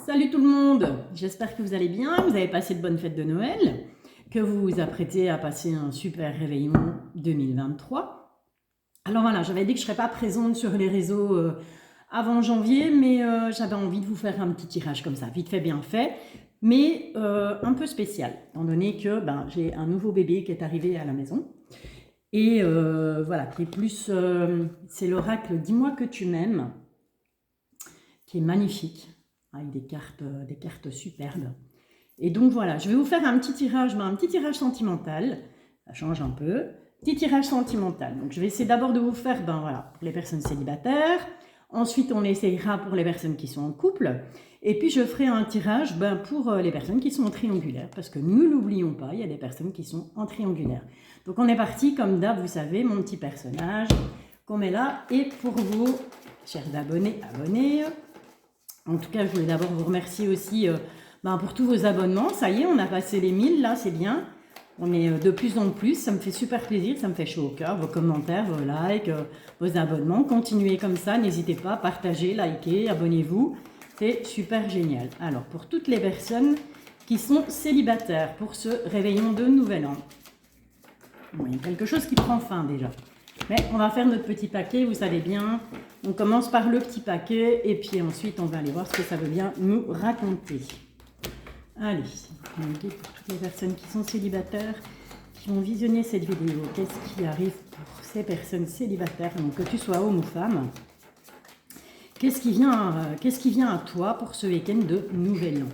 Salut tout le monde, j'espère que vous allez bien, vous avez passé de bonnes fêtes de Noël, que vous vous apprêtez à passer un super réveillon 2023. Alors voilà, j'avais dit que je ne serais pas présente sur les réseaux avant janvier, mais j'avais envie de vous faire un petit tirage comme ça, vite fait, bien fait, mais un peu spécial, étant donné que j'ai un nouveau bébé qui est arrivé à la maison. Et voilà, qui est plus, c'est l'oracle Dis-moi que tu m'aimes, qui est magnifique, avec des cartes superbes. Et donc voilà, je vais vous faire un petit tirage sentimental, ça change un peu, petit tirage sentimental. Donc je vais essayer d'abord de vous faire, voilà, pour les personnes célibataires, ensuite on essayera pour les personnes qui sont en couple, et puis je ferai un tirage pour les personnes qui sont en triangulaire, parce que ne l'oublions pas, il y a des personnes qui sont en triangulaire. Donc on est parti, comme d'hab, vous savez, mon petit personnage qu'on met là, et pour vous, chers abonnés, en tout cas, je voulais d'abord vous remercier aussi pour tous vos abonnements. Ça y est, on a passé les 1000, là, c'est bien. On est de plus en plus, ça me fait super plaisir, ça me fait chaud au cœur. Vos commentaires, vos likes, vos abonnements, continuez comme ça. N'hésitez pas, partagez, likez, abonnez-vous. C'est super génial. Alors, pour toutes les personnes qui sont célibataires pour ce réveillon de Nouvel An, bon, il y a quelque chose qui prend fin déjà. Mais on va faire notre petit paquet, vous savez bien. On commence par le petit paquet et puis ensuite on va aller voir ce que ça veut bien nous raconter. Allez, pour toutes les personnes qui sont célibataires, qui vont visionner cette vidéo, qu'est-ce qui arrive pour ces personnes célibataires, donc que tu sois homme ou femme, qu'est-ce qui vient à toi pour ce week-end de Nouvel An?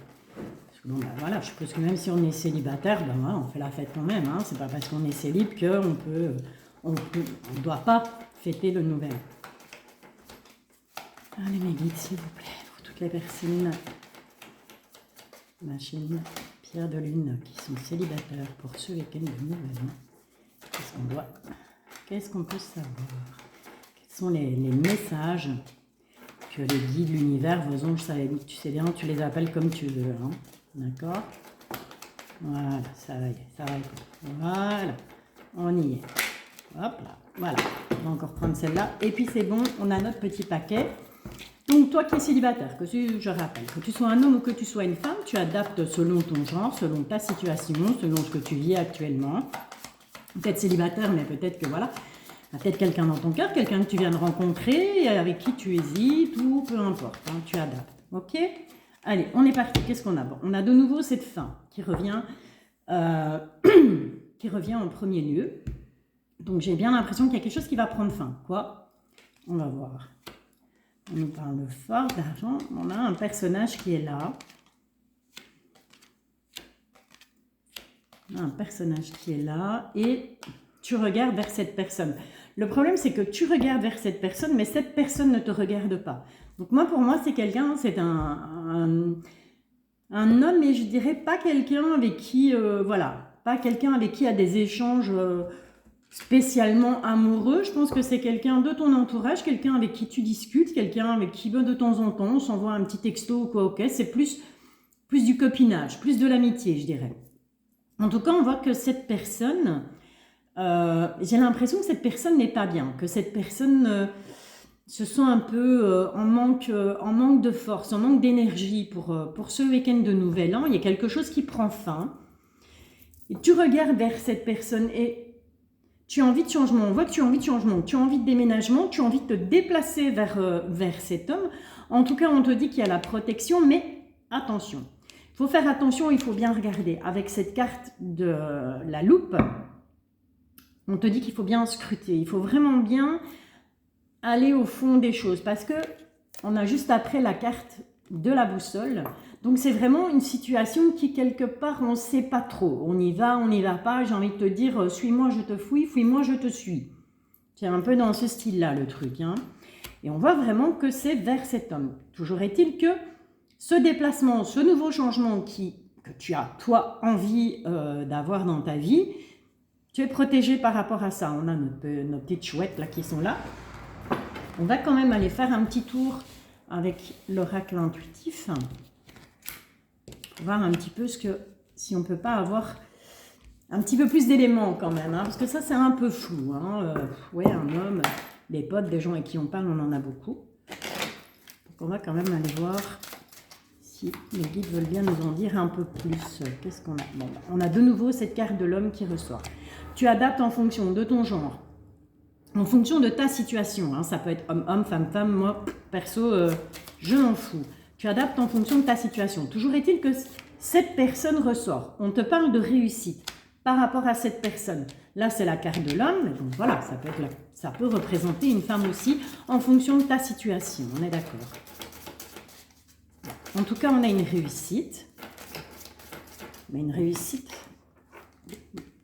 Bon, voilà, je suppose que même si on est célibataire, voilà, on fait la fête quand même. Hein. C'est pas parce qu'on est célib qu'on ne doit pas fêter le Nouvel An. Allez mes guides, s'il vous plaît, pour toutes les personnes, machine, pierre de lune, qui sont célibataires pour ce week-end de Nouvel An, qu'est-ce qu'on peut savoir? Quels sont les messages que les guides, l'univers, vos anges, tu sais bien, tu les appelles comme tu veux, hein. D'accord? Voilà, ça y est, ça va être. Voilà, on y est. Hop là, voilà. On va encore prendre celle-là. Et puis c'est bon, on a notre petit paquet. Donc toi qui es célibataire, je rappelle, que tu sois un homme ou que tu sois une femme, tu adaptes selon ton genre, selon ta situation, selon ce que tu vis actuellement. Peut-être célibataire, mais peut-être que voilà, peut-être quelqu'un dans ton cœur, quelqu'un que tu viens de rencontrer, avec qui tu hésites, ou peu importe, hein, tu adaptes. Ok? Allez, on est parti. Qu'est-ce qu'on a? Bon, on a de nouveau cette fin qui revient en premier lieu. Donc j'ai bien l'impression qu'il y a quelque chose qui va prendre fin. Quoi? On va voir. On nous parle de force, d'argent. On a un personnage qui est là. On a un personnage qui est là. Et tu regardes vers cette personne. Le problème, c'est que tu regardes vers cette personne, mais cette personne ne te regarde pas. Donc moi, pour moi, c'est quelqu'un, c'est un homme, et je dirais pas quelqu'un avec qui, pas quelqu'un avec qui il y a des échanges spécialement amoureux. Je pense que c'est quelqu'un de ton entourage, quelqu'un avec qui tu discutes, quelqu'un avec qui de temps en temps on s'envoie un petit texto ou quoi, ok, c'est plus du copinage, plus de l'amitié, je dirais. En tout cas, on voit que cette personne, j'ai l'impression que cette personne n'est pas bien, que cette personne se sent un peu en manque de force, en manque d'énergie pour ce week-end de Nouvel An. Il y a quelque chose qui prend fin. Et tu regardes vers cette personne et tu as envie de changement. On voit que tu as envie de changement, tu as envie de déménagement, tu as envie de te déplacer vers cet homme. En tout cas, on te dit qu'il y a la protection, mais attention. Il faut faire attention, il faut bien regarder. Avec cette carte de la loupe, on te dit qu'il faut bien scruter. Il faut vraiment bien aller au fond des choses. Parce que on a juste après la carte de la boussole. Donc c'est vraiment une situation qui quelque part on ne sait pas trop. On y va, on n'y va pas. J'ai envie de te dire, suis-moi, je te fouille, fouille-moi, je te suis. C'est un peu dans ce style-là le truc. Hein. Et on voit vraiment que c'est vers cet homme. Toujours est-il que ce déplacement, ce nouveau changement que tu as, toi, envie d'avoir dans ta vie, tu es protégé par rapport à ça. On a nos petites chouettes là qui sont là. On va quand même aller faire un petit tour avec l'oracle intuitif. Pour voir un petit peu si on ne peut pas avoir un petit peu plus d'éléments quand même. Hein, parce que ça, c'est un peu flou. Hein, ouais, un homme, des potes, des gens avec qui on parle, on en a beaucoup. Donc on va quand même aller voir si les guides veulent bien nous en dire un peu plus. Qu'est-ce qu'on a? Bon, on a de nouveau cette carte de l'homme qui ressort. Tu adaptes en fonction de ton genre, en fonction de ta situation. Hein. Ça peut être homme-homme, femme-femme. Moi, perso, je m'en fous. Tu adaptes en fonction de ta situation. Toujours est-il que cette personne ressort. On te parle de réussite par rapport à cette personne. Là, c'est la carte de l'homme. Donc voilà, ça peut représenter une femme aussi en fonction de ta situation. On est d'accord. En tout cas, on a une réussite. Mais une réussite,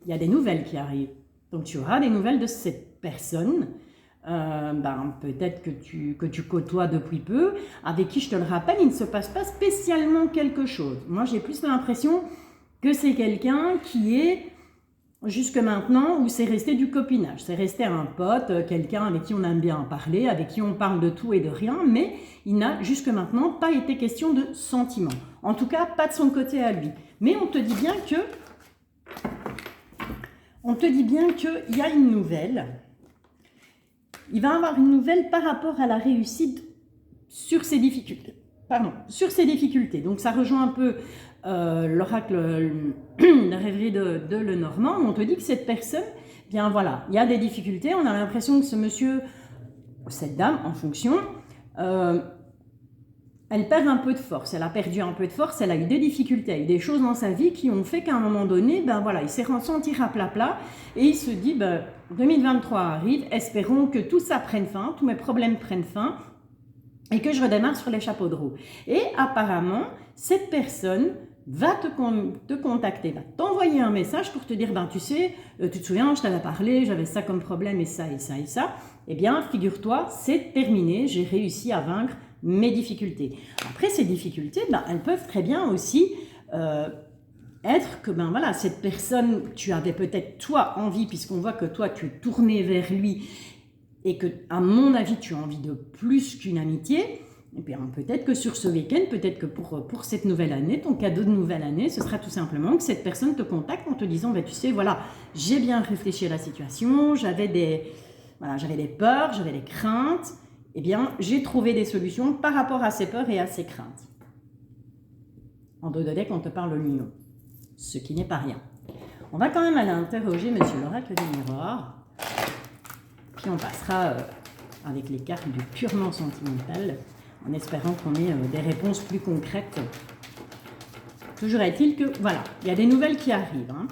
il y a des nouvelles qui arrivent. Donc, tu auras des nouvelles de cette personne, peut-être que tu côtoies depuis peu, avec qui, je te le rappelle, il ne se passe pas spécialement quelque chose. Moi, j'ai plus l'impression que c'est quelqu'un qui est, jusque maintenant, où c'est resté du copinage. C'est resté un pote, quelqu'un avec qui on aime bien parler, avec qui on parle de tout et de rien, mais il n'a jusque maintenant pas été question de sentiments. En tout cas, pas de son côté à lui. Mais on te dit bien que qu'il y a une nouvelle. Il va avoir une nouvelle par rapport à la réussite sur ses difficultés. Sur ses difficultés. Donc ça rejoint un peu l'oracle, la rêverie de Lenormand. On te dit que cette personne, bien voilà, il y a des difficultés. On a l'impression que ce monsieur, cette dame, en fonction, elle perd un peu de force, elle a perdu un peu de force, elle a eu des difficultés, elle a eu des choses dans sa vie qui ont fait qu'à un moment donné, il s'est ressenti rapla et il se dit, 2023 arrive, espérons que tout ça prenne fin, tous mes problèmes prennent fin et que je redémarre sur les chapeaux de roue. Et apparemment, cette personne va te contacter, va t'envoyer un message pour te dire, tu sais, tu te souviens, je t'avais parlé, j'avais ça comme problème et ça et ça et ça. Eh bien, figure-toi, c'est terminé, j'ai réussi à vaincre mes difficultés. Après, ces difficultés, elles peuvent très bien aussi être que, cette personne, tu avais peut-être, toi, envie, puisqu'on voit que toi, tu es tourné vers lui, et que, à mon avis, tu as envie de plus qu'une amitié, et bien, peut-être que sur ce week-end, peut-être que pour cette nouvelle année, ton cadeau de nouvelle année, ce sera tout simplement que cette personne te contacte en te disant, tu sais, voilà, j'ai bien réfléchi à la situation, j'avais des peurs, j'avais des craintes, eh bien, j'ai trouvé des solutions par rapport à ces peurs et à ces craintes. En dos de deck, on te parle l'union, ce qui n'est pas rien. On va quand même aller interroger Monsieur l'oracle du miroir, puis on passera avec les cartes du purement sentimental, en espérant qu'on ait des réponses plus concrètes. Toujours est-il que, voilà, il y a des nouvelles qui arrivent. Hein.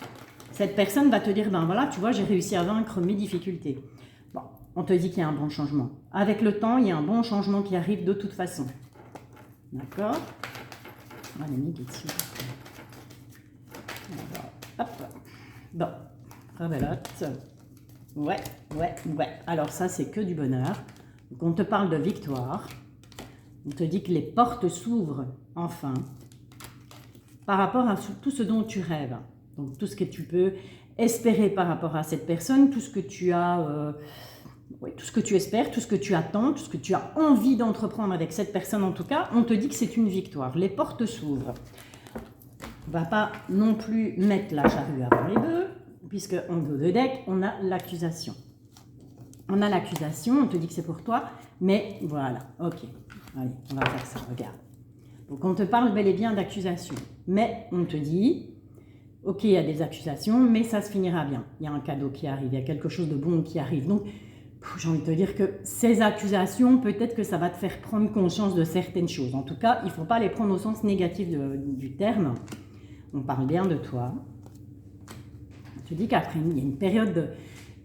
Cette personne va te dire, tu vois, j'ai réussi à vaincre mes difficultés. Bon, on te dit qu'il y a un bon changement. Avec le temps, il y a un bon changement qui arrive de toute façon. D'accord? On va les mettre ici. Hop. Bon, rebelote. Ouais. Alors ça, c'est que du bonheur. Donc, on te parle de victoire. On te dit que les portes s'ouvrent enfin par rapport à tout ce dont tu rêves. Donc, tout ce que tu peux espérer par rapport à cette personne, tout ce que tu as... tout ce que tu espères, tout ce que tu attends, tout ce que tu as envie d'entreprendre avec cette personne en tout cas, on te dit que c'est une victoire. Les portes s'ouvrent. On ne va pas non plus mettre la charrue avant les bœufs, puisque en dos de deck, on a l'accusation. On a l'accusation, on te dit que c'est pour toi, mais voilà, ok. Allez, on va faire ça, regarde. Donc on te parle bel et bien d'accusation, mais on te dit... Ok, il y a des accusations, mais ça se finira bien. Il y a un cadeau qui arrive, il y a quelque chose de bon qui arrive. Donc, j'ai envie de te dire que ces accusations, peut-être que ça va te faire prendre conscience de certaines choses. En tout cas, il ne faut pas les prendre au sens négatif du terme. On parle bien de toi. Je te dis qu'après, il y a une période de...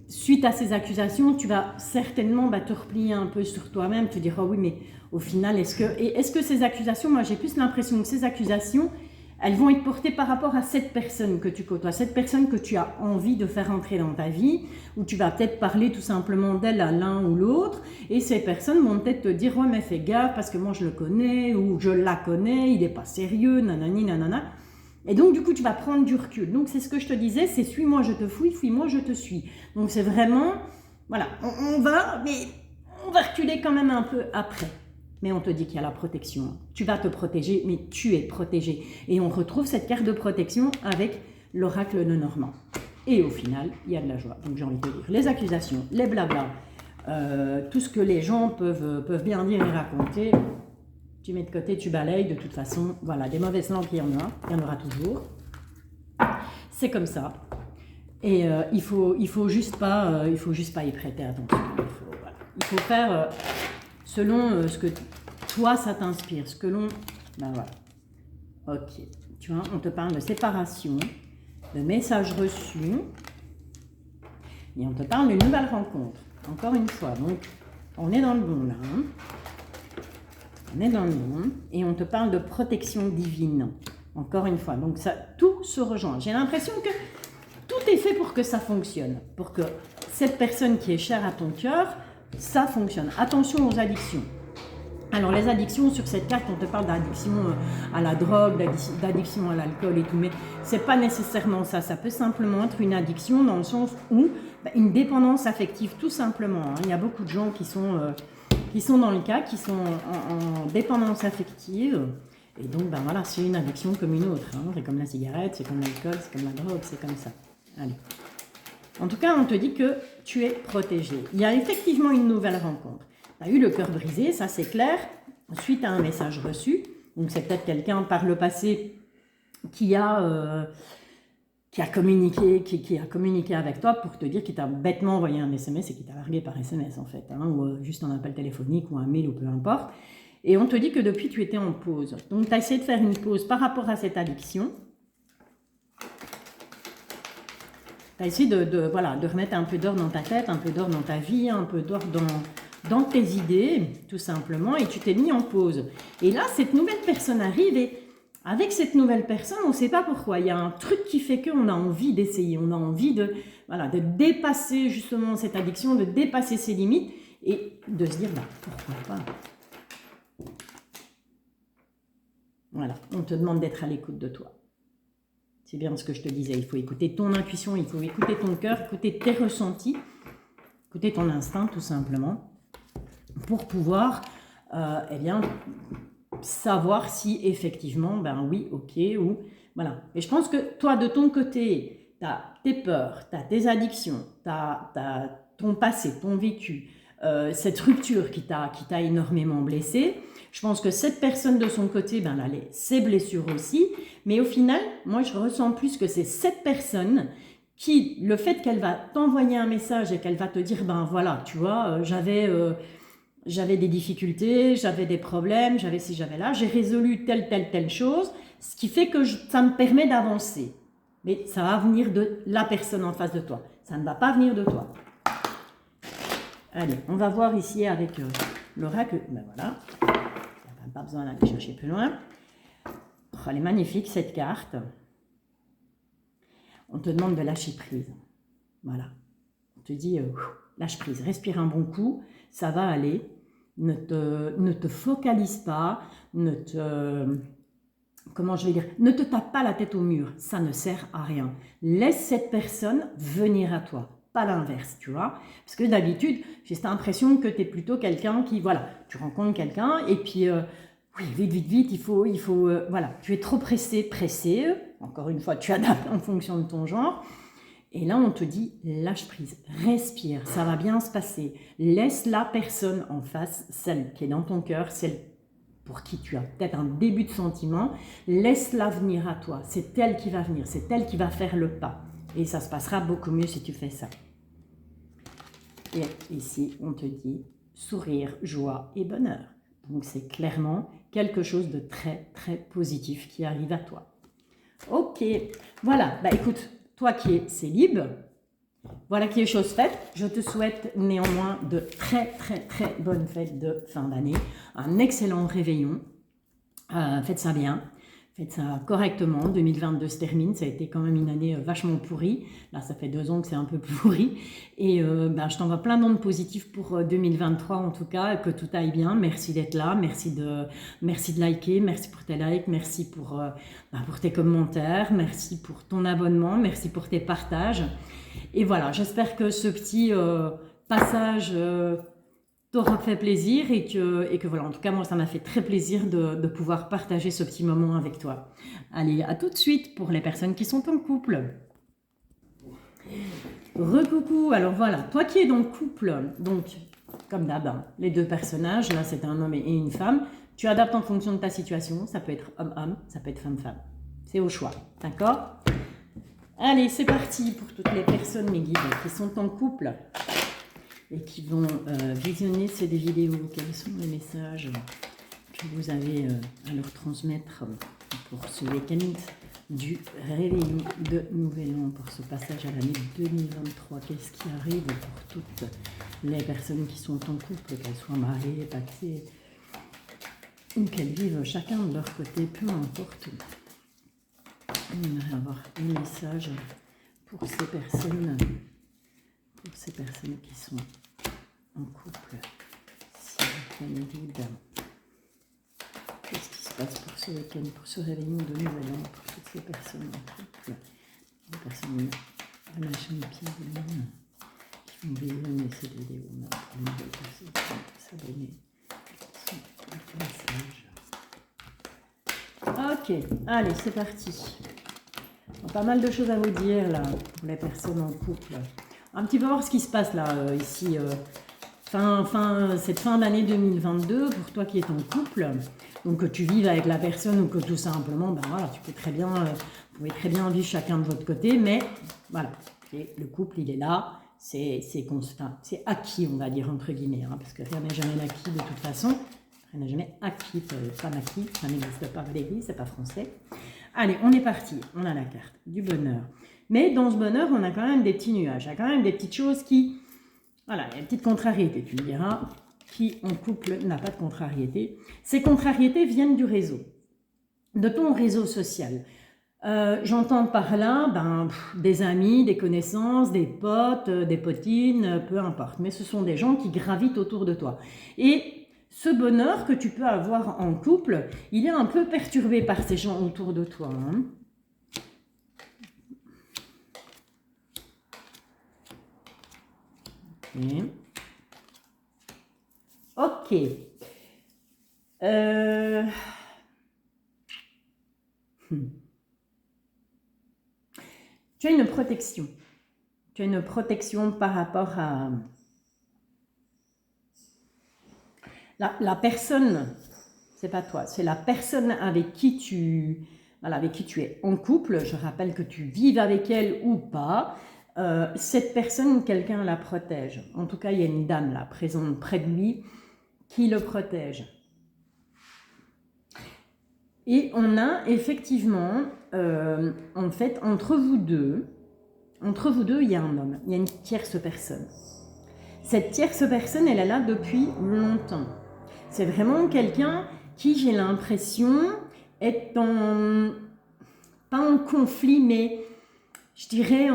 Suite à ces accusations, tu vas certainement te replier un peu sur toi-même. Tu diras, oui, mais au final, est-ce que ces accusations, moi j'ai plus l'impression que ces accusations... elles vont être portées par rapport à cette personne que tu côtoies, cette personne que tu as envie de faire entrer dans ta vie, où tu vas peut-être parler tout simplement d'elle à l'un ou l'autre, et ces personnes vont peut-être te dire « ouais mais fais gaffe parce que moi je le connais » ou « je la connais, il n'est pas sérieux, nanani nanana ». Et donc du coup tu vas prendre du recul. Donc c'est ce que je te disais, c'est « suis-moi je te fouille, fuis-moi je te suis ». Donc c'est vraiment, voilà, on va reculer quand même un peu après. Mais on te dit qu'il y a la protection. Tu vas te protéger, mais tu es protégé. Et on retrouve cette carte de protection avec l'oracle Lenormand. Et au final, il y a de la joie. Donc j'ai envie de te dire, les accusations, les blablas, tout ce que les gens peuvent bien dire et raconter, tu mets de côté, tu balayes, de toute façon, voilà, des mauvaises langues, il y en aura toujours. C'est comme ça. Et il faut juste pas y prêter attention. Il faut faire selon ce que toi, ça t'inspire, ce que l'on... Ben voilà. Ok. Tu vois, on te parle de séparation, de messages reçus, et on te parle d'une nouvelle rencontre. Encore une fois, donc, on est dans le bon là. Hein. On est dans le bon. Et on te parle de protection divine. Encore une fois. Donc, ça, tout se rejoint. J'ai l'impression que tout est fait pour que ça fonctionne. Pour que cette personne qui est chère à ton cœur, ça fonctionne. Attention aux addictions. Alors, les addictions, sur cette carte, on te parle d'addiction à la drogue, d'addiction à l'alcool et tout, mais c'est pas nécessairement ça. Ça peut simplement être une addiction dans le sens où une dépendance affective, tout simplement. Hein. Il y a beaucoup de gens qui sont dans le cas, qui sont en dépendance affective. Et donc, ben voilà, c'est une addiction comme une autre. Hein. C'est comme la cigarette, c'est comme l'alcool, c'est comme la drogue, c'est comme ça. Allez. En tout cas, on te dit que tu es protégé. Il y a effectivement une nouvelle rencontre. Tu as eu le cœur brisé, ça c'est clair, suite à un message reçu. Donc c'est peut-être quelqu'un par le passé qui a communiqué avec toi pour te dire qu'il t'a bêtement envoyé un SMS et qu'il t'a largué par SMS en fait, hein, ou juste un appel téléphonique ou un mail ou peu importe. Et on te dit que depuis tu étais en pause. Donc tu as essayé de faire une pause par rapport à cette addiction. Tu as essayé de remettre un peu d'ordre dans ta tête, un peu d'ordre dans ta vie, un peu d'ordre dans tes idées, tout simplement, et tu t'es mis en pause. Et là, cette nouvelle personne arrive et avec cette nouvelle personne, on ne sait pas pourquoi. Il y a un truc qui fait qu'on a envie d'essayer, on a envie de dépasser justement cette addiction, de dépasser ses limites et de se dire, pourquoi pas. Voilà, on te demande d'être à l'écoute de toi. C'est bien ce que je te disais, il faut écouter ton intuition, il faut écouter ton cœur, écouter tes ressentis, écouter ton instinct tout simplement, pour pouvoir savoir si effectivement, oui, ok, ou voilà. Et je pense que toi, de ton côté, tu as tes peurs, tu as tes addictions, tu as ton passé, ton vécu, cette rupture qui t'a énormément blessé. Je pense que cette personne de son côté, elle a ses blessures aussi. Mais au final, moi, je ressens plus que c'est cette personne qui, le fait qu'elle va t'envoyer un message et qu'elle va te dire, voilà, tu vois, j'avais des difficultés, j'avais des problèmes, j'avais ci, j'avais là, j'ai résolu telle chose, ce qui fait que ça me permet d'avancer. Mais ça va venir de la personne en face de toi. Ça ne va pas venir de toi. Allez, on va voir ici avec l'oracle. Voilà. Il n'y a pas besoin d'aller chercher plus loin. Oh, elle est magnifique cette carte. On te demande de lâcher prise. Voilà. On te dit, lâche prise, respire un bon coup, ça va aller. Ne te focalise pas, ne te tape pas la tête au mur, ça ne sert à rien. Laisse cette personne venir à toi, pas l'inverse, tu vois. Parce que d'habitude, j'ai cette impression que tu es plutôt quelqu'un qui, voilà, tu rencontres quelqu'un et puis, oui, vite, il faut voilà, tu es trop pressé, encore une fois, tu adaptes en fonction de ton genre. Et là, on te dit, lâche prise, respire, ça va bien se passer. Laisse la personne en face, celle qui est dans ton cœur, celle pour qui tu as peut-être un début de sentiment, laisse-la venir à toi. C'est elle qui va venir, c'est elle qui va faire le pas. Et ça se passera beaucoup mieux si tu fais ça. Et ici, on te dit, sourire, joie et bonheur. Donc, c'est clairement quelque chose de très, très positif qui arrive à toi. Ok, voilà, écoute, toi qui es célib, voilà qui est chose faite. Je te souhaite néanmoins de très, très, très bonnes fêtes de fin d'année. Un excellent réveillon. Faites ça bien. Faites ça correctement. 2022 se termine. Ça a été quand même une année vachement pourrie. Là, ça fait 2 ans que c'est un peu pourri. Et je t'envoie plein d'ondes positives pour 2023 en tout cas. Que tout aille bien. Merci d'être là. Merci de liker. Merci pour tes likes. Merci pour tes commentaires. Merci pour ton abonnement. Merci pour tes partages. Et voilà, j'espère que ce petit passage t'aura fait plaisir et que voilà, en tout cas, moi, ça m'a fait très plaisir de pouvoir partager ce petit moment avec toi. Allez, à tout de suite pour les personnes qui sont en couple. Recoucou, alors voilà, toi qui es dans le couple, donc, comme d'hab, les 2 personnages, là, c'est un homme et une femme, Tu adaptes en fonction de ta situation. Ça peut être homme-homme, ça peut être femme-femme. C'est au choix, d'accord? Allez, c'est parti pour toutes les personnes, mes guides, qui sont en couple et qui vont visionner ces vidéos. Quels sont les messages que vous avez à leur transmettre pour ce week-end du réveillon de Nouvel An, pour ce passage à l'année 2023? Qu'est-ce qui arrive pour toutes les personnes qui sont en couple, qu'elles soient mariées, paxées, ou qu'elles vivent chacun de leur côté, peu importe. On va avoir un message pour ces personnes qui sont en couple. Si vous guide, qu'est-ce qui se passe pour ce week-end, pour ce réveillon de Nouvel An, pour toutes ces personnes en couple, les personnes de la chaîne Pierre de Lune, qui vont visionner cette vidéo, pour les nouvelles personnes qui vont s'abonner. Ok, allez, c'est parti. Pas mal de choses à vous dire là, pour les personnes en couple. Un petit peu voir ce qui se passe là, ici, cette fin d'année 2022, pour toi qui es en couple. Donc que tu vives avec la personne ou que tout simplement, ben voilà, vous pouvez très bien vivre chacun de votre côté, mais voilà, le couple il est là, c'est constant, c'est acquis, on va dire entre guillemets, hein, parce que rien n'est jamais acquis de toute façon. Rien n'est jamais acquis, pas acquis, ça n'existe pas, Valérie, c'est pas français. Allez, on est parti, on a la carte du bonheur. Mais dans ce bonheur, on a quand même des petits nuages, il y a quand même des petites choses qui... Voilà, il y a une petite contrariété, tu me diras, qui en couple n'a pas de contrariété. Ces contrariétés viennent du réseau, de ton réseau social. J'entends par là des amis, des connaissances, des potes, des potines, peu importe. Mais ce sont des gens qui gravitent autour de toi. Et ce bonheur que tu peux avoir en couple, il est un peu perturbé par ces gens autour de toi. Hein. Ok. Tu as une protection. Tu as une protection par rapport à... La personne, c'est pas toi, c'est la personne avec qui tu es en couple. Je rappelle que tu vives avec elle ou pas. Cette personne, quelqu'un la protège. En tout cas, il y a une dame là, présente près de lui, qui le protège. Et on a effectivement, en fait, entre vous deux, il y a un homme, il y a une tierce personne. Cette tierce personne, elle est là depuis longtemps. C'est vraiment quelqu'un qui, j'ai l'impression, est pas en conflit, mais je dirais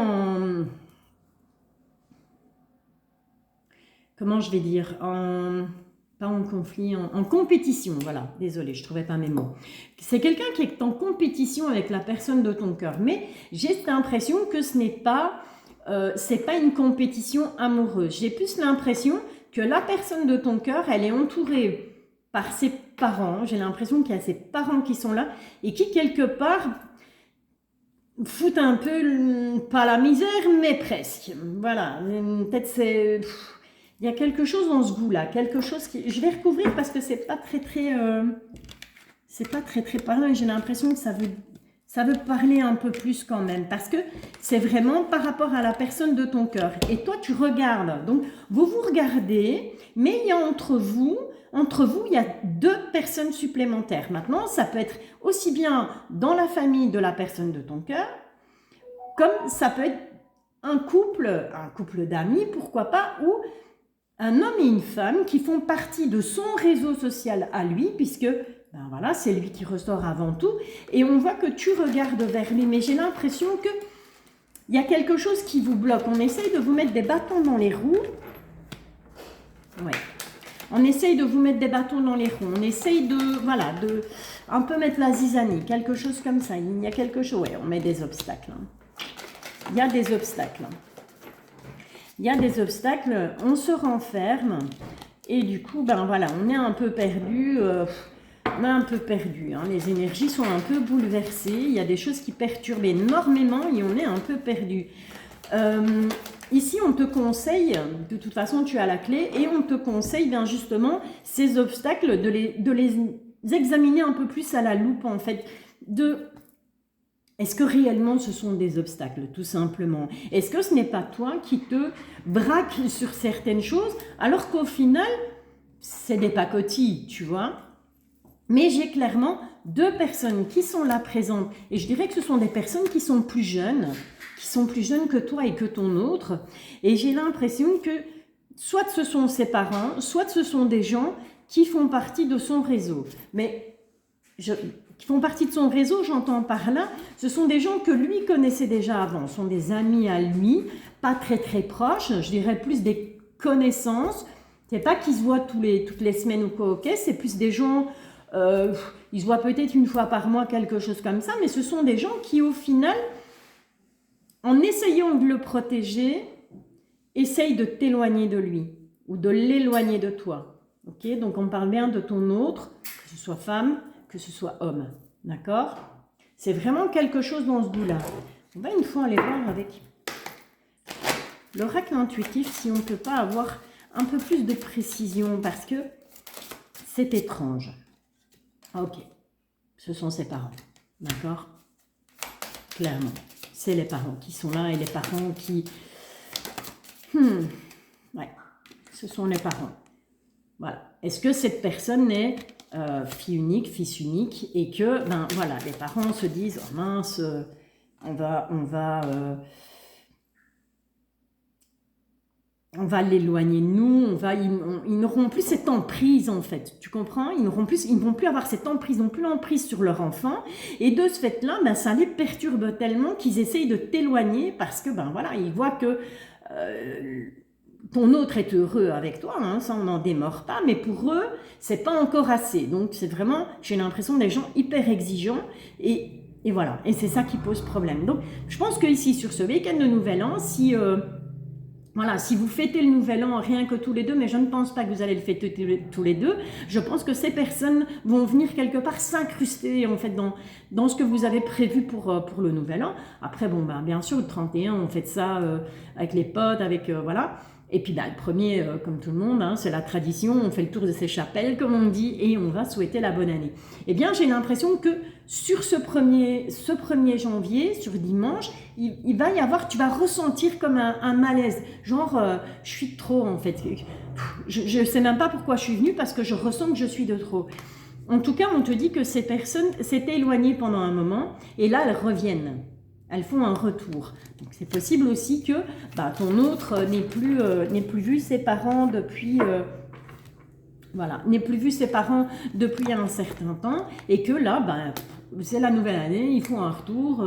comment je vais dire, pas en conflit, en compétition, voilà, désolée, je ne trouvais pas mes mots. C'est quelqu'un qui est en compétition avec la personne de ton cœur, mais j'ai cette impression que ce n'est pas, c'est pas une compétition amoureuse. J'ai plus l'impression que la personne de ton cœur, elle est entourée par ses parents. J'ai l'impression qu'il y a ses parents qui sont là et qui, quelque part, foutent un peu, pas la misère, mais presque. Voilà, peut-être c'est... Il y a quelque chose dans ce goût-là, quelque chose qui... Je vais recouvrir parce que c'est pas très parlant. J'ai l'impression que ça veut parler un peu plus quand même, parce que c'est vraiment par rapport à la personne de ton cœur. Et toi, tu regardes. Donc, vous regardez, mais il y a entre vous, il y a deux personnes supplémentaires. Maintenant, ça peut être aussi bien dans la famille de la personne de ton cœur, comme ça peut être un couple d'amis, pourquoi pas, ou un homme et une femme qui font partie de son réseau social à lui, puisque ben voilà, c'est lui qui ressort avant tout, et on voit que tu regardes vers lui, mais j'ai l'impression que il y a quelque chose qui vous bloque. On essaye de vous mettre des bâtons dans les roues. Ouais. On essaye de vous mettre des bâtons dans les roues. On essaye de un peu mettre la zizanie, quelque chose comme ça. Il y a quelque chose, ouais, on met des obstacles. Hein. Il y a des obstacles. Il y a des obstacles, on se renferme et du coup, ben voilà, on est un peu perdu. Hein. Les énergies sont un peu bouleversées. Il y a des choses qui perturbent énormément et on est un peu perdu. Ici, on te conseille, de toute façon, tu as la clé et on te conseille bien justement ces obstacles de les examiner un peu plus à la loupe, en fait, est-ce que réellement ce sont des obstacles, tout simplement? Est-ce que ce n'est pas toi qui te braque sur certaines choses, alors qu'au final, c'est des pacotilles, tu vois? Mais j'ai clairement deux personnes qui sont là présentes, et je dirais que ce sont des personnes qui sont plus jeunes que toi et que ton autre, et j'ai l'impression que soit ce sont ses parents, soit ce sont des gens qui font partie de son réseau. Mais qui font partie de son réseau, j'entends par là, ce sont des gens que lui connaissait déjà avant, ce sont des amis à lui, pas très très proches, je dirais plus des connaissances. C'est pas qu'ils se voient toutes les semaines ou quoi, ok, c'est plus des gens, ils se voient peut-être une fois par mois, quelque chose comme ça, mais ce sont des gens qui au final, en essayant de le protéger, essayent de t'éloigner de lui ou de l'éloigner de toi. Ok, donc on parle bien de ton autre, que ce soit femme, que ce soit homme, d'accord? C'est vraiment quelque chose dans ce goût-là. On va une fois aller voir avec l'oracle intuitif si on ne peut pas avoir un peu plus de précision parce que c'est étrange. Ok, ce sont ses parents, d'accord? Clairement, c'est les parents qui sont là et les parents qui... Ouais, ce sont les parents. Voilà. Est-ce que cette personne est fille unique, fils unique, et que, ben voilà, les parents se disent, oh mince, on va l'éloigner de nous, ils n'auront plus cette emprise en fait, tu comprends? Ils ne vont plus avoir cette emprise, ils n'ont plus l'emprise sur leur enfant, et de ce fait-là, ben, ça les perturbe tellement qu'ils essayent de t'éloigner parce que, ben voilà, ils voient que ton autre est heureux avec toi, hein, ça on n'en démord pas, mais pour eux, c'est pas encore assez. Donc c'est vraiment, j'ai l'impression des gens hyper exigeants et voilà, et c'est ça qui pose problème. Donc je pense que ici sur ce week-end de Nouvel An, si vous fêtez le Nouvel An rien que tous les deux, mais je ne pense pas que vous allez le fêter tous les deux, je pense que ces personnes vont venir quelque part s'incruster en fait dans ce que vous avez prévu pour le Nouvel An. Après, bon, ben, bien sûr, le 31, on fait ça avec les potes, avec, voilà. Et puis, ben, le premier, comme tout le monde, hein, c'est la tradition, on fait le tour de ces chapelles, comme on dit, et on va souhaiter la bonne année. Eh bien, j'ai l'impression que sur ce 1er janvier, sur dimanche, il va y avoir, tu vas ressentir comme un malaise, genre je suis de trop en fait, je ne sais même pas pourquoi je suis venue parce que je ressens que je suis de trop. En tout cas, on te dit que ces personnes s'étaient éloignées pendant un moment et là elles reviennent, elles font un retour. Donc c'est possible aussi que bah, ton autre n'ait plus vu ses parents depuis... voilà, n'ait plus vu ses parents depuis un certain temps et que là, ben, c'est la nouvelle année, ils font un retour,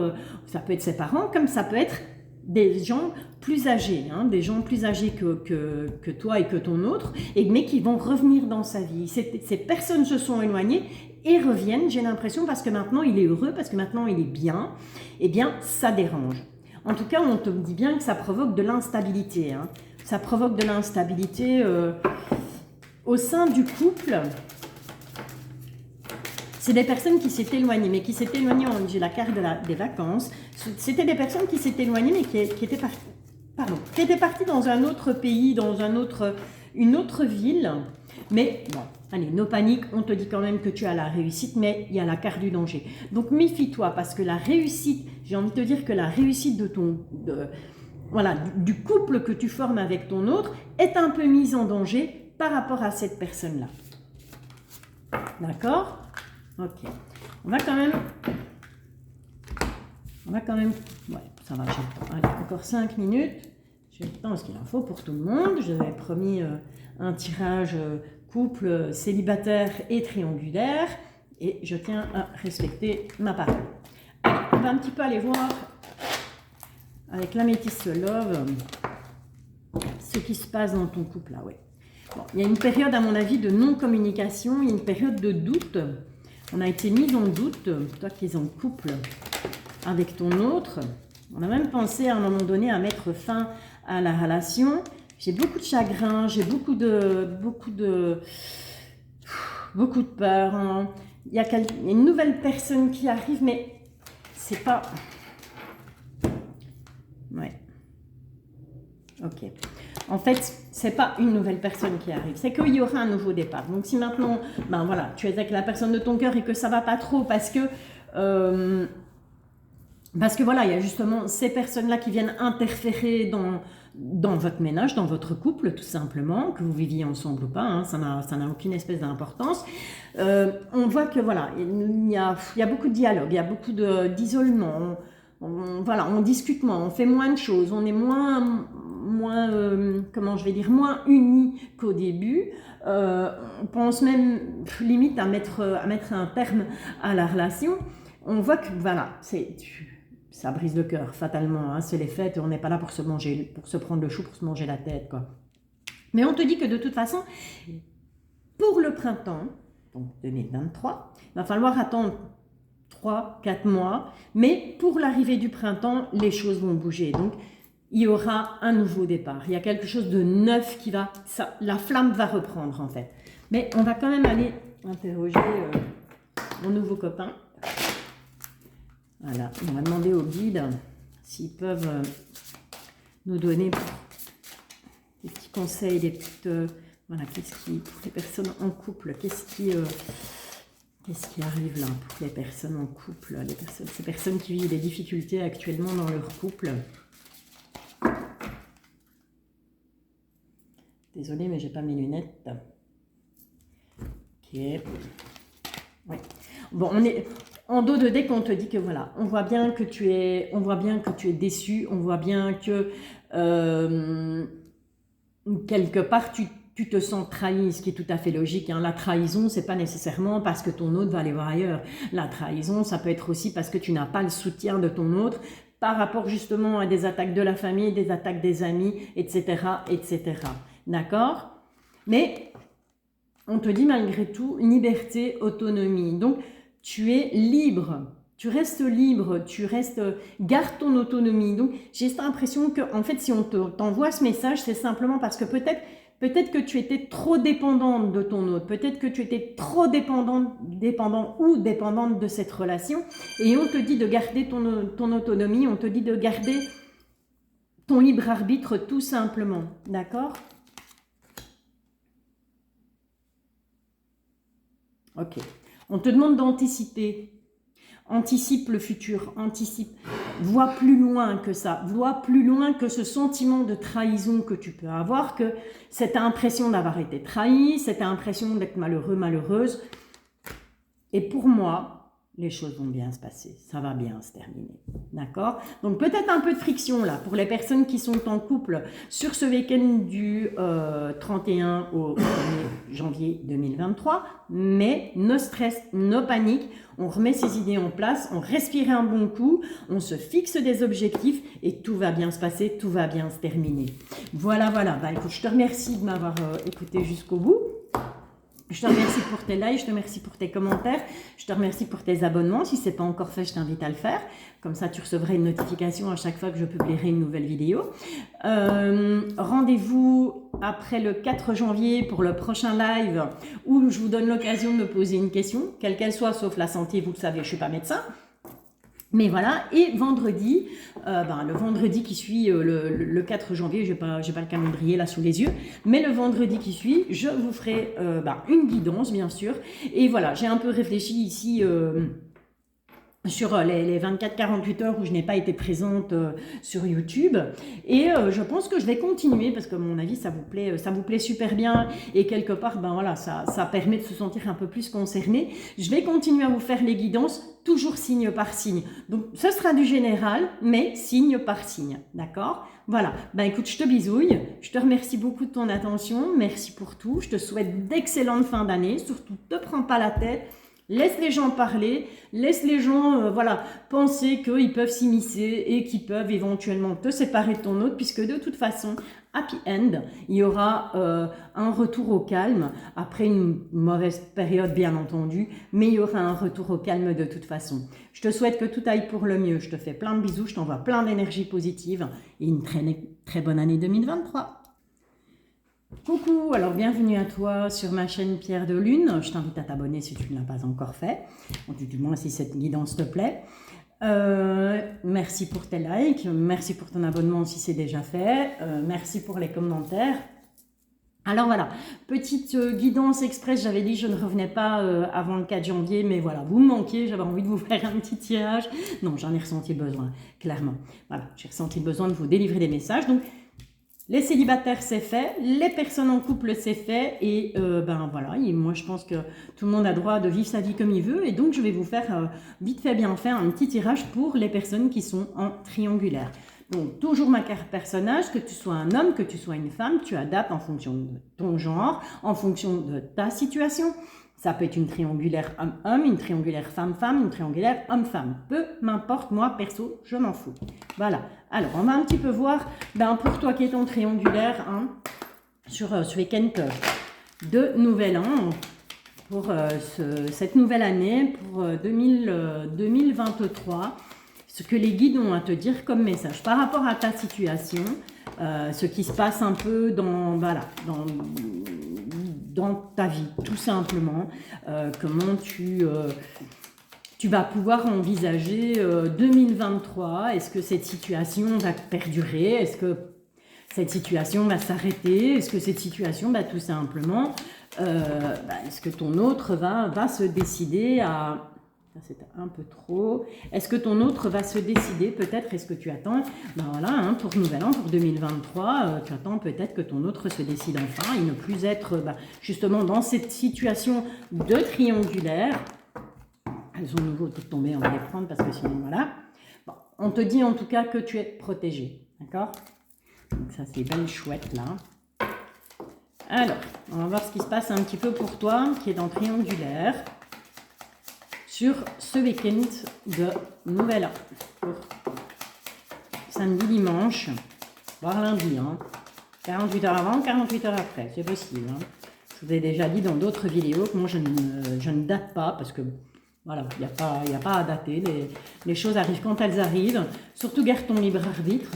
ça peut être ses parents comme ça peut être des gens plus âgés, hein, des gens plus âgés que toi et que ton autre, mais qui vont revenir dans sa vie. Ces personnes se sont éloignées et reviennent, j'ai l'impression, parce que maintenant il est heureux, parce que maintenant il est bien, eh bien ça dérange. En tout cas, on te dit bien que ça provoque de l'instabilité, hein. Ça provoque de l'instabilité... au sein du couple, c'est des personnes qui s'étaient éloignées, mais qui s'étaient éloignées, j'ai la carte des vacances, c'était des personnes qui s'étaient éloignées, mais qui étaient parties dans un autre pays, dans une autre ville, mais bon, allez, no panique, on te dit quand même que tu as la réussite, mais il y a la carte du danger. Donc méfie-toi, parce que la réussite, j'ai envie de te dire que la réussite du couple que tu formes avec ton autre est un peu mise en danger par rapport à cette personne-là. D'accord? Ok. On va quand même... Ouais, ça va, j'ai le temps. Allez, encore 5 minutes. J'ai le temps, ce qu'il en faut pour tout le monde. Je vous avais promis un tirage couple célibataire et triangulaire. Et je tiens à respecter ma parole. Allez, on va un petit peu aller voir avec l'améthyste love ce qui se passe dans ton couple là, ouais. Bon, il y a une période, à mon avis, de non-communication, il y a une période de doute. On a été mis en doute, toi qui es en couple avec ton autre. On a même pensé à un moment donné à mettre fin à la relation. J'ai beaucoup de chagrin, j'ai beaucoup de peur. Hein. Il y a une nouvelle personne qui arrive, mais c'est pas... Ouais. Ok. En fait, c'est pas une nouvelle personne qui arrive, c'est qu'il y aura un nouveau départ. Donc si maintenant, ben voilà, tu es avec la personne de ton cœur et que ça va pas trop parce que voilà, il y a justement ces personnes-là qui viennent interférer dans votre ménage, dans votre couple, tout simplement, que vous viviez ensemble ou pas, hein, ça n'a aucune espèce d'importance. On voit que voilà, il y a beaucoup de dialogue, il y a beaucoup d'isolement. Voilà, on discute moins, on fait moins de choses, on est moins comment je vais dire, moins unis qu'au début. On pense même limite à mettre un terme à la relation. On voit que voilà, ça brise le cœur fatalement, hein, c'est les fêtes, on n'est pas là pour se prendre le chou, pour se manger la tête, quoi. Mais on te dit que de toute façon, pour le printemps, donc 2023, il va falloir attendre 3-4 mois, mais pour l'arrivée du printemps, les choses vont bouger. Donc, il y aura un nouveau départ. Il y a quelque chose de neuf qui va... la flamme va reprendre, en fait. Mais on va quand même aller interroger mon nouveau copain. Voilà, on va demander aux guides s'ils peuvent nous donner des petits conseils, des petites... voilà, pour les personnes en couple, qu'est-ce qui arrive là pour les personnes en couple, ces personnes qui vivent des difficultés actuellement dans leur couple. Désolée, mais j'ai pas mes lunettes. Ok. Ouais. Bon, on est en dos de deck, on te dit que voilà, on voit bien que tu es déçu, on voit bien que quelque part tu te sens trahi, ce qui est tout à fait logique, hein. La trahison, c'est pas nécessairement parce que ton autre va aller voir ailleurs. La trahison, ça peut être aussi parce que tu n'as pas le soutien de ton autre par rapport justement à des attaques de la famille, des attaques des amis, etc., etc. D'accord? Mais on te dit malgré tout liberté, autonomie. Donc tu es libre. Tu restes libre, garde ton autonomie. Donc, j'ai cette impression que, en fait, si on t'envoie ce message, c'est simplement parce que peut-être que tu étais trop dépendante de ton autre, peut-être que tu étais trop dépendant ou dépendante de cette relation, et on te dit de garder ton autonomie, on te dit de garder ton libre arbitre tout simplement, d'accord? Ok. On te demande d'anticiper. Anticipe le futur, vois plus loin que ça, vois plus loin que ce sentiment de trahison que tu peux avoir, que cette impression d'avoir été trahi, cette impression d'être malheureux, malheureuse. Et pour moi, les choses vont bien se passer, ça va bien se terminer, d'accord? Donc peut-être un peu de friction là, pour les personnes qui sont en couple sur ce week-end du 31 au 1er janvier 2023, mais no stress, no panique, on remet ses idées en place, on respire un bon coup, on se fixe des objectifs et tout va bien se passer, tout va bien se terminer. Voilà, bah écoute, je te remercie de m'avoir écouté jusqu'au bout. Je te remercie pour tes likes, je te remercie pour tes commentaires, je te remercie pour tes abonnements. Si ce n'est pas encore fait, je t'invite à le faire. Comme ça, tu recevras une notification à chaque fois que je publierai une nouvelle vidéo. Rendez-vous après le 4 janvier pour le prochain live où je vous donne l'occasion de me poser une question, quelle qu'elle soit, sauf la santé, vous le savez, je ne suis pas médecin. Mais voilà, et vendredi, le vendredi qui suit le 4 janvier, je n'ai pas le calendrier là sous les yeux, mais le vendredi qui suit, je vous ferai une guidance bien sûr. Et voilà, j'ai un peu réfléchi ici sur les 24-48 heures où je n'ai pas été présente sur YouTube. Et je pense que je vais continuer parce que à mon avis, ça vous plaît super bien. Et quelque part, ça permet de se sentir un peu plus concerné. Je vais continuer à vous faire les guidances, toujours signe par signe. Donc, ce sera du général, mais signe par signe. D'accord ? Voilà. Écoute, je te bisouille. Je te remercie beaucoup de ton attention. Merci pour tout. Je te souhaite d'excellentes fins d'année. Surtout, ne te prends pas la tête. Laisse les gens parler, laisse les gens penser qu'ils peuvent s'immiscer et qu'ils peuvent éventuellement te séparer de ton autre, puisque de toute façon, happy end, il y aura un retour au calme, après une mauvaise période bien entendu, mais il y aura un retour au calme de toute façon. Je te souhaite que tout aille pour le mieux, je te fais plein de bisous, je t'envoie plein d'énergie positive et une très, très bonne année 2023. Coucou, alors bienvenue à toi sur ma chaîne Pierre de Lune. Je t'invite à t'abonner si tu ne l'as pas encore fait, du moins si cette guidance te plaît. Merci pour tes likes, merci pour ton abonnement si c'est déjà fait, merci pour les commentaires. Alors voilà, petite guidance express, j'avais dit que je ne revenais pas avant le 4 janvier, mais voilà, vous me manquez, j'avais envie de vous faire un petit tirage. Non, j'en ai ressenti le besoin, clairement. Voilà, j'ai ressenti le besoin de vous délivrer des messages. Donc, les célibataires, c'est fait. Les personnes en couple, c'est fait. Et ben voilà, et moi, je pense que tout le monde a droit de vivre sa vie comme il veut. Et donc, je vais vous faire vite fait, bien fait, un petit tirage pour les personnes qui sont en triangulaire. Donc, toujours ma carte personnage, que tu sois un homme, que tu sois une femme, tu adaptes en fonction de ton genre, en fonction de ta situation. Ça peut être une triangulaire homme-homme, une triangulaire femme-femme, une triangulaire homme-femme. Peu m'importe, moi, perso, je m'en fous. Voilà. Alors, on va un petit peu voir, ben, pour toi qui es en triangulaire, hein, sur les Kent de Nouvel An, pour cette nouvelle année, pour 2023, ce que les guides ont à te dire comme message par rapport à ta situation, ce qui se passe un peu dans, voilà, dans ta vie, tout simplement, comment tu vas pouvoir envisager 2023. Est-ce que cette situation va perdurer? Est-ce que cette situation va s'arrêter? Est-ce que cette situation, bah, tout simplement, est-ce que ton autre va se décider à... Ça, c'était un peu trop. Est-ce que ton autre va se décider? Peut-être, est-ce que tu attends, ben voilà, hein, pour Nouvel An, pour 2023, tu attends peut-être que ton autre se décide enfin et ne plus être justement dans cette situation de triangulaire. Elles sont nouveau toutes tombées, on va les prendre parce que sinon, voilà. Bon, on te dit en tout cas que tu es protégé, d'accord? Donc ça, c'est belle chouette, là. Alors, on va voir ce qui se passe un petit peu pour toi, qui est dans triangulaire, sur ce week-end de Nouvel An. Pour samedi, dimanche, voire lundi, hein. 48 heures avant, 48 heures après, c'est possible. Hein. Je vous ai déjà dit dans d'autres vidéos que moi, je ne date pas parce que... Voilà, il n'y a pas à dater, les choses arrivent quand elles arrivent, surtout garde ton libre arbitre.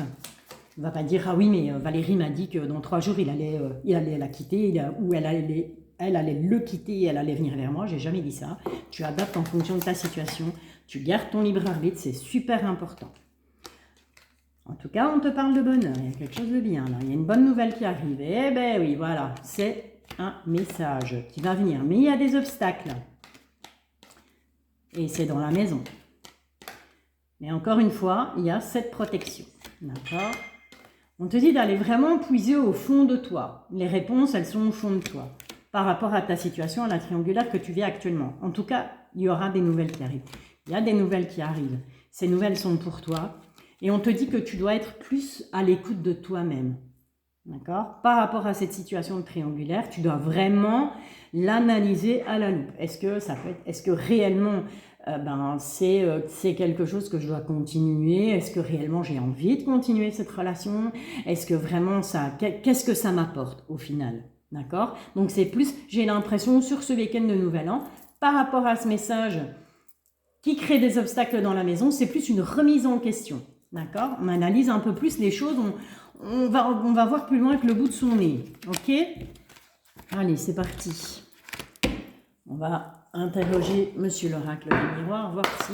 On ne va pas dire, ah oui, mais Valérie m'a dit que dans 3 jours, il allait la quitter, ou elle allait le quitter et elle allait venir vers moi. J'ai jamais dit ça. Tu adaptes en fonction de ta situation, tu gardes ton libre arbitre, c'est super important. En tout cas, on te parle de bonheur, il y a quelque chose de bien là, il y a une bonne nouvelle qui arrive. Eh ben oui, voilà, c'est un message qui va venir, mais il y a des obstacles. Et c'est dans la maison. Mais encore une fois, il y a cette protection. D'accord? On te dit d'aller vraiment puiser au fond de toi. Les réponses, elles sont au fond de toi. Par rapport à ta situation, à la triangulaire que tu vis actuellement. En tout cas, il y aura des nouvelles qui arrivent. Il y a des nouvelles qui arrivent. Ces nouvelles sont pour toi. Et on te dit que tu dois être plus à l'écoute de toi-même. D'accord? Par rapport à cette situation de triangulaire, tu dois vraiment l'analyser à la loupe. Est-ce que ça peut être, est-ce que réellement c'est quelque chose que je dois continuer? Est-ce que réellement j'ai envie de continuer cette relation? Est-ce que vraiment qu'est-ce que ça m'apporte au final? D'accord? Donc c'est plus, j'ai l'impression sur ce week-end de Nouvel An, par rapport à ce message qui crée des obstacles dans la maison, c'est plus une remise en question. D'accord? On analyse un peu plus les choses, on va voir plus loin que le bout de son nez. Ok? Allez, c'est parti. On va interroger Monsieur l'Oracle des Miroirs, voir si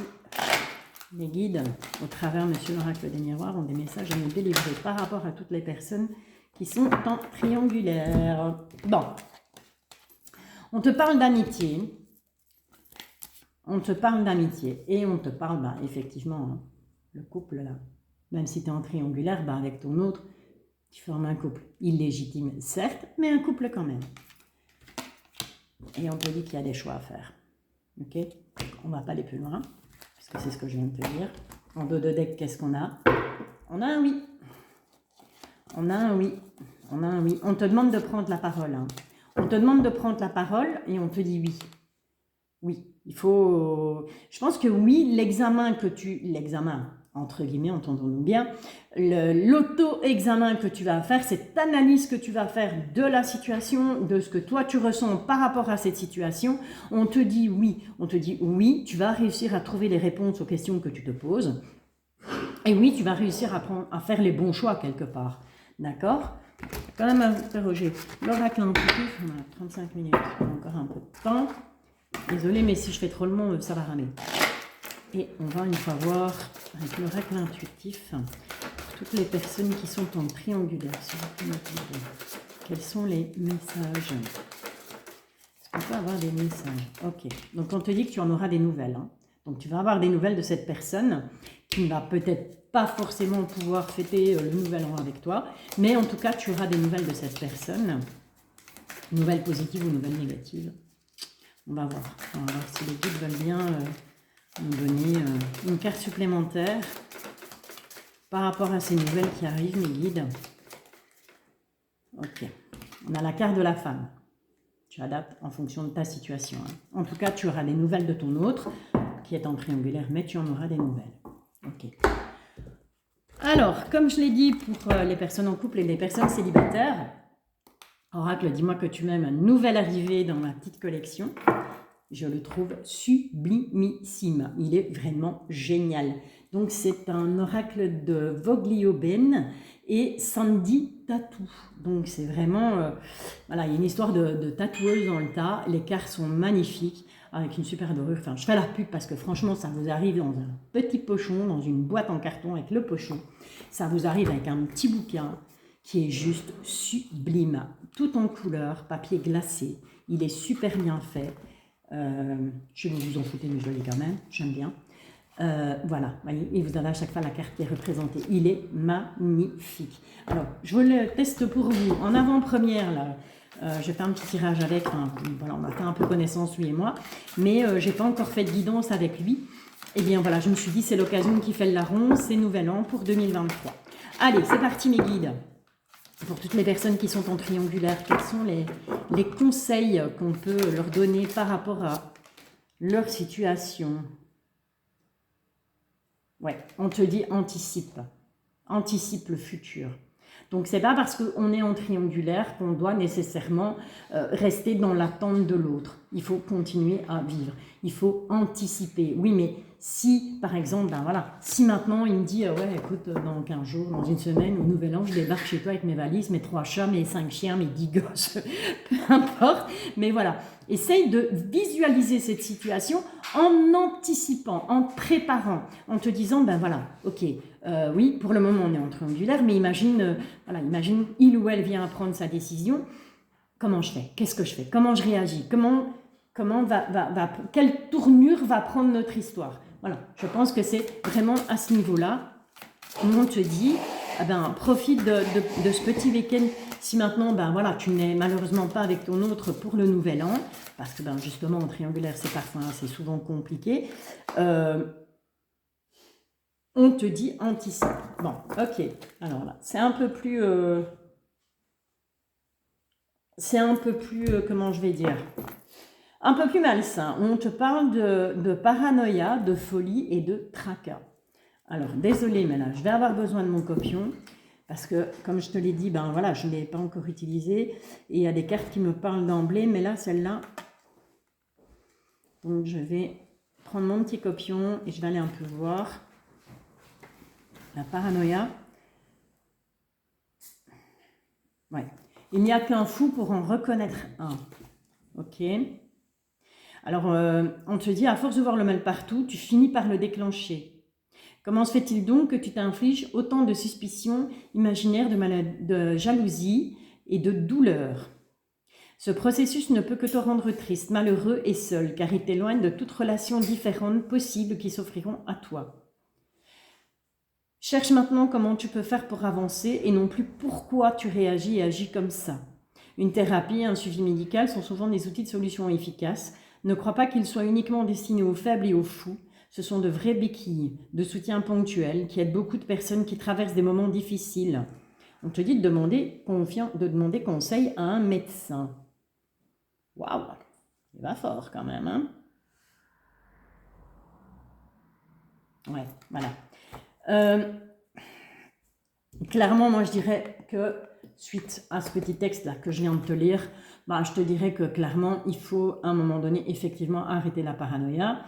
les guides, au travers Monsieur l'Oracle des Miroirs, ont des messages à nous délivrer par rapport à toutes les personnes qui sont en triangulaire. Bon. On te parle d'amitié. On te parle d'amitié. Et on te parle, effectivement, hein, le couple, là. Même si tu es en triangulaire, avec ton autre, tu formes un couple illégitime, certes, mais un couple quand même. Et on te dit qu'il y a des choix à faire. Ok? On ne va pas aller plus loin, parce que c'est ce que je viens de te dire. En dos de deck, qu'est-ce qu'on a? On a un oui. On a un oui. On a un oui. On te demande de prendre la parole. Hein. On te demande de prendre la parole et on te dit oui. Oui. Il faut... Je pense que oui, l'examen, entre guillemets, entendons-nous bien, l'auto-examen que tu vas faire, cette analyse que tu vas faire de la situation, de ce que toi tu ressens par rapport à cette situation, on te dit oui, tu vas réussir à trouver les réponses aux questions que tu te poses, et oui, tu vas réussir à faire les bons choix quelque part, d'accord? Quand même interroger l'oracle intuitif, on a 35 minutes, on a encore un peu de temps. Désolée, mais si je fais trop le long, ça va ramer. Et on va une fois voir avec l'oracle intuitif toutes les personnes qui sont en triangulaire. Quels sont les messages? Est-ce qu'on peut avoir des messages? Ok, donc on te dit que tu en auras des nouvelles. Hein. Donc tu vas avoir des nouvelles de cette personne qui ne va peut-être pas forcément pouvoir fêter le nouvel an avec toi, mais en tout cas tu auras des nouvelles de cette personne, nouvelles positives ou nouvelles négatives. On va voir si les guides veulent bien nous donner une carte supplémentaire par rapport à ces nouvelles qui arrivent, mes guides. Ok, on a la carte de la femme. Tu adaptes en fonction de ta situation. Hein. En tout cas, tu auras des nouvelles de ton autre, qui est en triangulaire, mais tu en auras des nouvelles. Ok. Alors, comme je l'ai dit pour les personnes en couple et les personnes célibataires, Oracle, dis-moi que tu m'aimes, une nouvelle arrivée dans ma petite collection. Je le trouve sublimissime. Il est vraiment génial. Donc, c'est un oracle de Voglioben et Sandy Tattoo. Donc, c'est vraiment... voilà, il y a une histoire de tatoueuse dans le tas. Les cartes sont magnifiques, avec une super dorure. Enfin, je fais la pub parce que franchement, ça vous arrive dans un petit pochon, dans une boîte en carton avec le pochon. Ça vous arrive avec un petit bouquin qui est juste sublime. Tout en couleur, papier glacé. Il est super bien fait. Je vais vous en foutre, mais joli quand même, j'aime bien. Voilà, et vous avez à chaque fois la carte qui est représentée. Il est magnifique. Alors, je vous le teste pour vous. En avant-première, là, j'ai fait un petit tirage avec. Enfin, voilà, on a fait un peu connaissance, lui et moi. Mais je n'ai pas encore fait de guidance avec lui. Et bien voilà, je me suis dit, c'est l'occasion qui fait le larron. C'est Nouvel An pour 2023. Allez, c'est parti mes guides. Pour toutes les personnes qui sont en triangulaire, quels sont les conseils qu'on peut leur donner par rapport à leur situation? Ouais, on te dit anticipe. Anticipe le futur. Donc, c'est pas parce qu'on est en triangulaire qu'on doit nécessairement rester dans l'attente de l'autre. Il faut continuer à vivre. Il faut anticiper. Oui, mais si, par exemple, ben voilà, si maintenant il me dit, ouais, écoute, dans 15 jours, dans une semaine, au Nouvel An, je débarque chez toi avec mes valises, mes 3 chats, mes 5 chiens, mes 10 gosses, peu importe. Mais voilà, essaye de visualiser cette situation en anticipant, en préparant, en te disant, ben voilà, ok, oui, pour le moment on est en triangulaire, mais imagine, voilà, imagine il ou elle vient à prendre sa décision, comment je fais? Qu'est-ce que je fais? Comment je réagis? Quelle tournure va prendre notre histoire? Voilà, je pense que c'est vraiment à ce niveau-là où on te dit, eh ben, profite de ce petit week-end. Si maintenant, ben voilà, tu n'es malheureusement pas avec ton autre pour le Nouvel An, parce que ben justement en triangulaire c'est parfois assez souvent compliqué, on te dit anticipe. Bon, ok. Alors là, c'est un peu plus... comment je vais dire, un peu plus malsain. On te parle de paranoïa, de folie et de tracas. Alors, désolé, mais là, je vais avoir besoin de mon copion. Parce que, comme je te l'ai dit, ben voilà, je ne l'ai pas encore utilisé. Et il y a des cartes qui me parlent d'emblée. Mais là, celle-là... Donc, je vais prendre mon petit copion et je vais aller un peu voir. La paranoïa. Ouais. Il n'y a qu'un fou pour en reconnaître un. Ok. Alors, on te dit, à force de voir le mal partout, tu finis par le déclencher. Comment se fait-il donc que tu t'infliges autant de suspicions imaginaires, de jalousie et de douleur? Ce processus ne peut que te rendre triste, malheureux et seul, car il t'éloigne de toute relation différente possible qui s'offriront à toi. Cherche maintenant comment tu peux faire pour avancer et non plus pourquoi tu réagis et agis comme ça. Une thérapie et un suivi médical sont souvent des outils de solution efficaces. Ne crois pas qu'ils soient uniquement destinés aux faibles et aux fous. Ce sont de vraies béquilles, de soutien ponctuel qui aident beaucoup de personnes qui traversent des moments difficiles. On te dit de demander conseil à un médecin. Waouh, il va fort quand même, hein? Ouais, voilà. Clairement, moi je dirais que suite à ce petit texte-là que je viens de te lire, bah, je te dirais que clairement, il faut à un moment donné effectivement arrêter la paranoïa.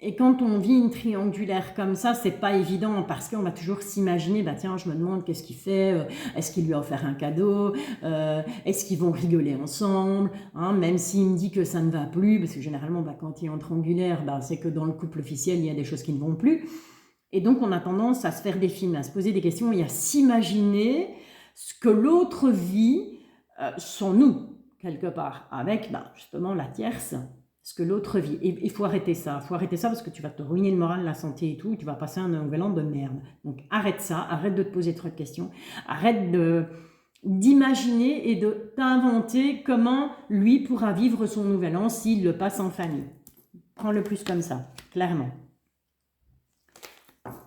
Et quand on vit une triangulaire comme ça, c'est pas évident parce qu'on va toujours s'imaginer, bah tiens, je me demande qu'est-ce qu'il fait, est-ce qu'il lui a offert un cadeau, est-ce qu'ils vont rigoler ensemble, hein, même s'il me dit que ça ne va plus, parce que généralement, bah, quand il est en triangulaire, bah, c'est que dans le couple officiel, il y a des choses qui ne vont plus. Et donc, on a tendance à se faire des films, à se poser des questions et à s'imaginer ce que l'autre vit sans nous, quelque part, avec bah, justement la tierce, ce que l'autre vit. Et il faut arrêter ça. Il faut arrêter ça parce que tu vas te ruiner le moral, la santé et tout. Tu vas passer un nouvel an de merde. Donc arrête ça. Arrête de te poser trop de questions. Arrête d'imaginer et de t'inventer comment lui pourra vivre son nouvel an s'il le passe en famille. Prends-le plus comme ça, clairement.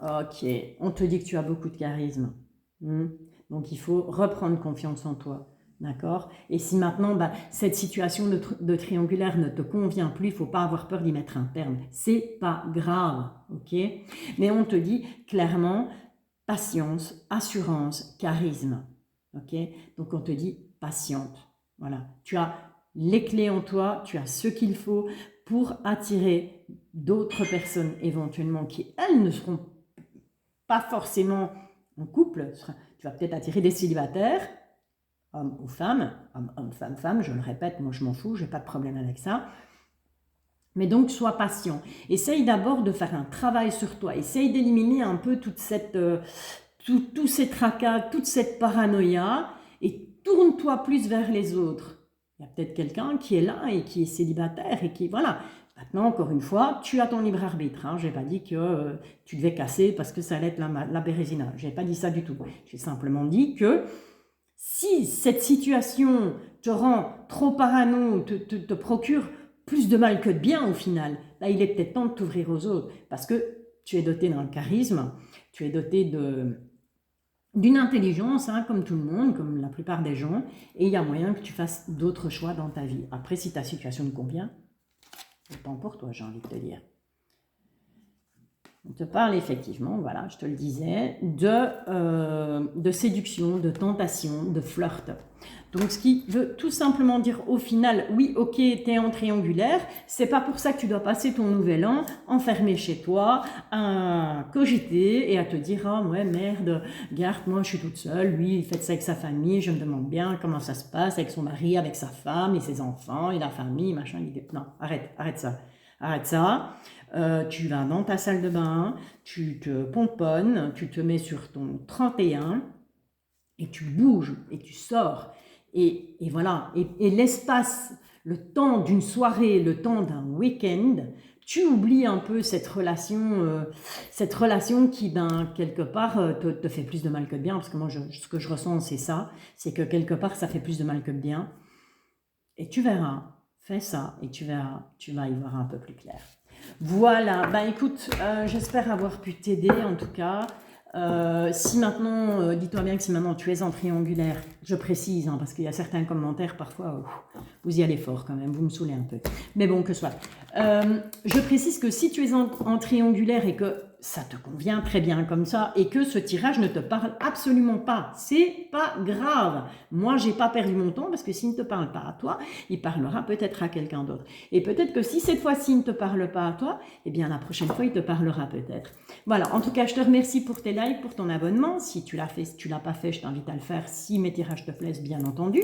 Ok, on te dit que tu as beaucoup de charisme. Donc il faut reprendre confiance en toi. D'accord? Et si maintenant, bah, cette situation de triangulaire ne te convient plus, il ne faut pas avoir peur d'y mettre un terme. C'est pas grave, ok? Mais on te dit clairement patience, assurance, charisme, ok? Donc on te dit patiente. Voilà. Tu as les clés en toi, tu as ce qu'il faut pour attirer d'autres personnes éventuellement qui, elles, ne seront pas forcément en couple. Tu vas peut-être attirer des célibataires, hommes ou femmes, homme, femme, je le répète, moi je m'en fous, je n'ai pas de problème avec ça. Mais donc, sois patient. Essaye d'abord de faire un travail sur toi. Essaye d'éliminer un peu toute cette, tous ces tracas, toute cette paranoïa et tourne-toi plus vers les autres. Il y a peut-être quelqu'un qui est là et qui est célibataire et qui, voilà. Maintenant, encore une fois, tu as ton libre arbitre. Hein. Je n'ai pas dit que tu devais casser parce que ça allait être la bérésina. Je n'ai pas dit ça du tout. J'ai simplement dit que si cette situation te rend trop parano, te procure plus de mal que de bien au final, là il est peut-être temps de t'ouvrir aux autres parce que tu es doté d'un charisme, tu es doté d'une intelligence, hein, comme tout le monde, comme la plupart des gens, et il y a moyen que tu fasses d'autres choix dans ta vie. Après, si ta situation te convient, autant pour toi, j'ai envie de te dire. On te parle effectivement, voilà, je te le disais, de séduction, de tentation, de flirt. Donc, ce qui veut tout simplement dire au final, oui, ok, t'es en triangulaire, c'est pas pour ça que tu dois passer ton nouvel an enfermé chez toi, à cogiter et à te dire, ah ouais, merde, garde, moi je suis toute seule, lui il fait ça avec sa famille, je me demande bien comment ça se passe avec son mari, avec sa femme et ses enfants et la famille, machin. Non, arrête ça. Arrête ça. Tu vas dans ta salle de bain, tu te pomponnes, tu te mets sur ton 31 et tu bouges et tu sors. Et voilà. Et l'espace, le temps d'une soirée, le temps d'un week-end, tu oublies un peu cette relation qui, ben, quelque part, te fait plus de mal que de bien. Parce que moi, ce que je ressens, c'est ça. C'est que quelque part, ça fait plus de mal que de bien. Et tu verras. Fais ça et tu verras, tu vas y voir un peu plus clair. Voilà, ben écoute, j'espère avoir pu t'aider en tout cas. Si maintenant, dis-toi bien que si maintenant tu es en triangulaire, je précise, hein, parce qu'il y a certains commentaires parfois, vous y allez fort quand même, vous me saoulez un peu. Mais bon, que soit. Je précise que si tu es en triangulaire et que ça te convient très bien comme ça et que ce tirage ne te parle absolument pas, c'est pas grave. Moi, j'ai pas perdu mon temps parce que s'il ne te parle pas à toi, il parlera peut-être à quelqu'un d'autre. Et peut-être que si cette fois-ci il ne te parle pas à toi, eh bien la prochaine fois il te parlera peut-être. Voilà, en tout cas, je te remercie pour tes likes, pour ton abonnement. Si tu l'as fait, si tu l'as pas fait, je t'invite à le faire si mes tirages te plaisent, bien entendu.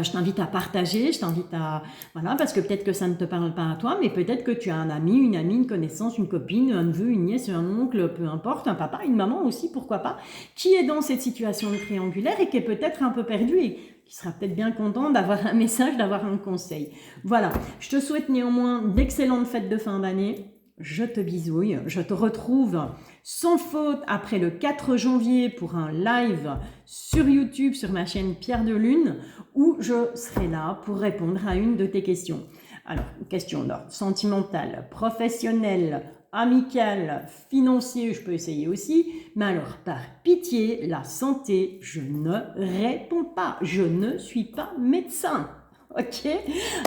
Je t'invite à partager, je t'invite à... Voilà, parce que peut-être que ça ne te parle pas à toi, mais peut-être que tu as un ami, une amie, une connaissance, une copine, un neveu, une nièce, un oncle, peu importe, un papa, une maman aussi, pourquoi pas, qui est dans cette situation triangulaire et qui est peut-être un peu perdu et qui sera peut-être bien content d'avoir un message, d'avoir un conseil. Voilà, je te souhaite néanmoins d'excellentes fêtes de fin d'année. Je te bisouille, je te retrouve sans faute après le 4 janvier pour un live sur YouTube, sur ma chaîne Pierre de Lune, où je serai là pour répondre à une de tes questions. Alors, question d'ordre sentimental, professionnel, amical, financier, je peux essayer aussi, mais alors par pitié, la santé, je ne réponds pas, je ne suis pas médecin. Ok,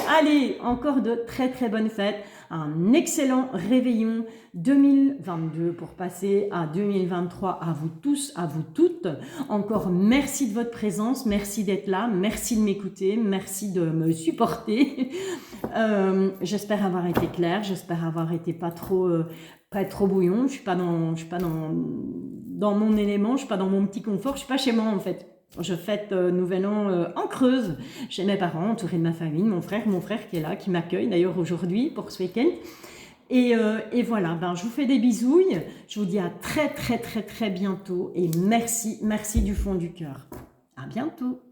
allez, encore de très très bonnes fêtes, un excellent réveillon 2022 pour passer à 2023 à vous tous, à vous toutes. Encore merci de votre présence, merci d'être là, merci de m'écouter, merci de me supporter. J'espère avoir été claire, j'espère avoir été pas trop bouillon, je suis pas dans mon élément, je suis pas dans mon petit confort, je suis pas chez moi en fait. Je fête Nouvel An en Creuse, chez mes parents, entourée de ma famille, mon frère qui est là, qui m'accueille d'ailleurs aujourd'hui pour ce week-end. Et voilà, ben, je vous fais des bisouilles, je vous dis à très très très très bientôt et merci du fond du cœur. À bientôt.